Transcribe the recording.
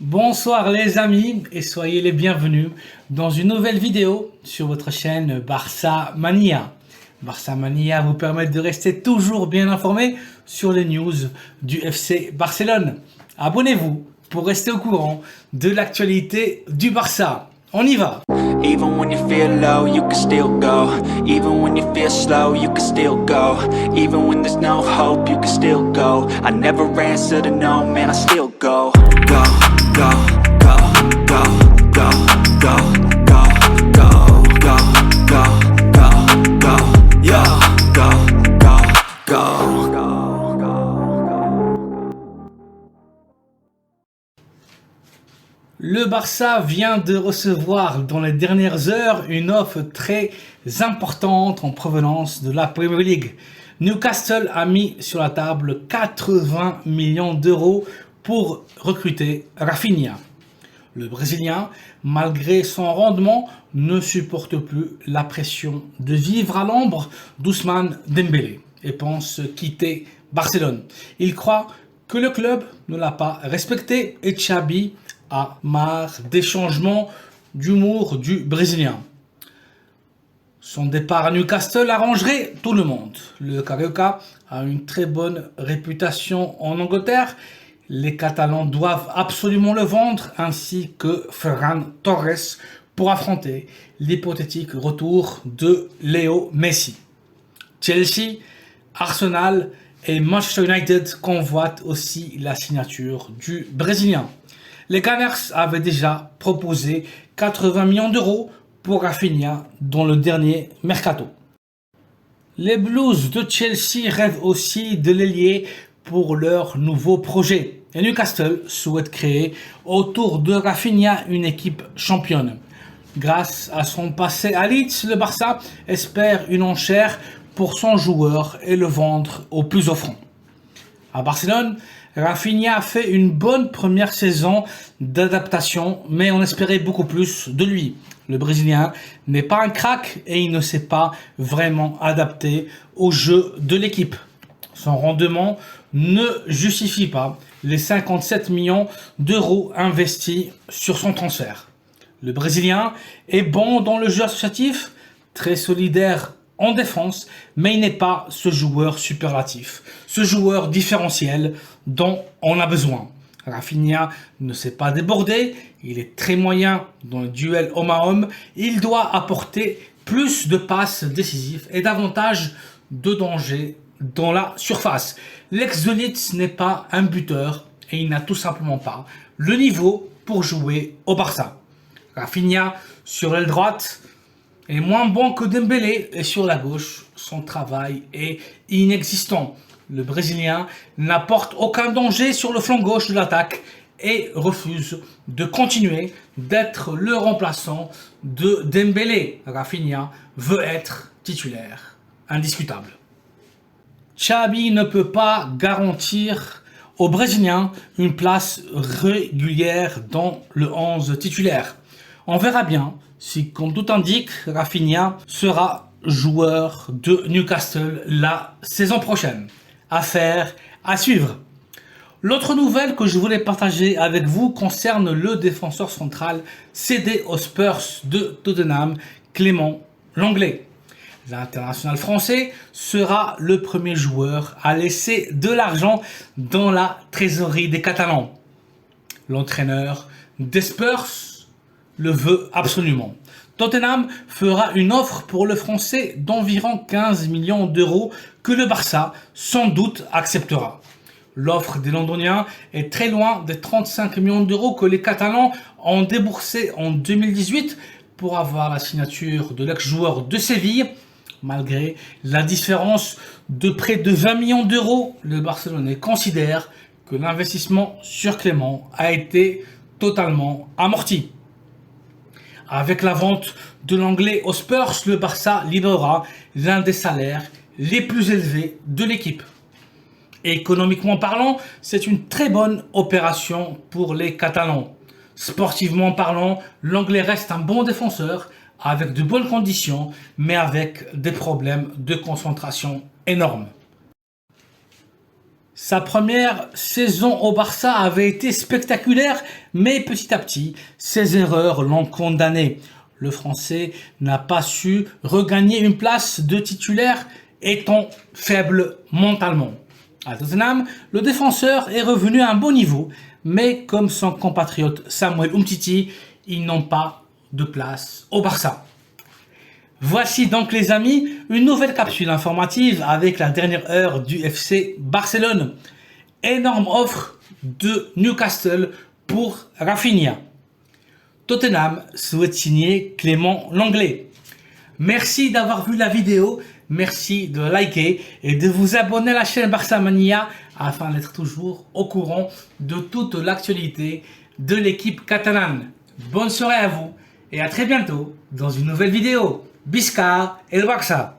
Bonsoir les amis et soyez les bienvenus dans une nouvelle vidéo sur votre chaîne Barça Mania. Barça Mania vous permet de rester toujours bien informé sur les news du FC Barcelone. Abonnez-vous pour rester au courant de l'actualité du Barça. On y va! Even when you feel low, you can still go. Even when you feel slow, you can still go. Even when there's no hope, you can still go. I never answer to no, man, I still go. Go, go, go, go, go, go, go, go, go, go, go, go, yo, go, go, go, go. Le Barça vient de recevoir dans les dernières heures une offre très importante en provenance de la Premier League. Newcastle a mis sur la table 80 millions d'euros pour recruter Rafinha. Le Brésilien, malgré son rendement, ne supporte plus la pression de vivre à l'ombre d'Ousmane Dembélé et pense quitter Barcelone. Il croit que le club ne l'a pas respecté et Xabi a marre des changements d'humour du Brésilien. Son départ à Newcastle arrangerait tout le monde. Le Carioca a une très bonne réputation en Angleterre. Les Catalans doivent absolument le vendre, ainsi que Ferran Torres pour affronter l'hypothétique retour de Léo Messi. Chelsea, Arsenal et Manchester United convoitent aussi la signature du Brésilien. Les Gunners avaient déjà proposé 80 millions d'euros pour Rafinha dans le dernier mercato. Les Blues de Chelsea rêvent aussi de l'ailier pour leur nouveau projet. Et Newcastle souhaite créer autour de Rafinha une équipe championne. Grâce à son passé à Leeds, le Barça espère une enchère pour son joueur et le vendre au plus offrant. À Barcelone, Rafinha a fait une bonne première saison d'adaptation, mais on espérait beaucoup plus de lui. Le Brésilien n'est pas un crack et il ne s'est pas vraiment adapté au jeu de l'équipe. Son rendement ne justifie pas les 57 millions d'euros investis sur son transfert. Le Brésilien est bon dans le jeu associatif, très solidaire en défense, mais il n'est pas ce joueur superlatif, ce joueur différentiel dont on a besoin. Rafinha ne s'est pas débordé, il est très moyen dans le duel homme à homme, il doit apporter plus de passes décisives et davantage de danger dans la surface. L'ex de Leeds n'est pas un buteur et il n'a tout simplement pas le niveau pour jouer au Barça. Rafinha sur l'aile droite est moins bon que Dembélé et sur la gauche, son travail est inexistant. Le Brésilien n'apporte aucun danger sur le flanc gauche de l'attaque et refuse de continuer d'être le remplaçant de Dembélé. Rafinha veut être titulaire, indiscutable. Xabi ne peut pas garantir aux Brésiliens une place régulière dans le 11 titulaire. On verra bien si, comme tout indique, Rafinha sera joueur de Newcastle la saison prochaine. Affaire à suivre. L'autre nouvelle que je voulais partager avec vous concerne le défenseur central cédé aux Spurs de Tottenham, Clément Lenglet. L'international français sera le premier joueur à laisser de l'argent dans la trésorerie des Catalans. L'entraîneur des Spurs le veut absolument. Tottenham fera une offre pour le français d'environ 15 millions d'euros que le Barça sans doute acceptera. L'offre des Londoniens est très loin des 35 millions d'euros que les Catalans ont déboursé en 2018 pour avoir la signature de l'ex-joueur de Séville. Malgré la différence de près de 20 millions d'euros, le Barcelonais considère que l'investissement sur Clément a été totalement amorti. Avec la vente de l'anglais aux Spurs, le Barça libérera l'un des salaires les plus élevés de l'équipe. Économiquement parlant, c'est une très bonne opération pour les Catalans. Sportivement parlant, l'anglais reste un bon défenseur avec de bonnes conditions, mais avec des problèmes de concentration énormes. Sa première saison au Barça avait été spectaculaire, mais petit à petit, ses erreurs l'ont condamné. Le Français n'a pas su regagner une place de titulaire, étant faible mentalement. À Tottenham, le défenseur est revenu à un bon niveau, mais comme son compatriote Samuel Umtiti, ils n'ont pas de place au Barça. Voici donc les amis, une nouvelle capsule informative avec la dernière heure du FC Barcelone. Énorme offre de Newcastle pour Rafinha. Tottenham souhaite signer Clément Lenglet. Merci d'avoir vu la vidéo, merci de liker et de vous abonner à la chaîne Barça Mania afin d'être toujours au courant de toute l'actualité de l'équipe catalane. Bonne soirée à vous et à très bientôt dans une nouvelle vidéo. Biscar et le Barça.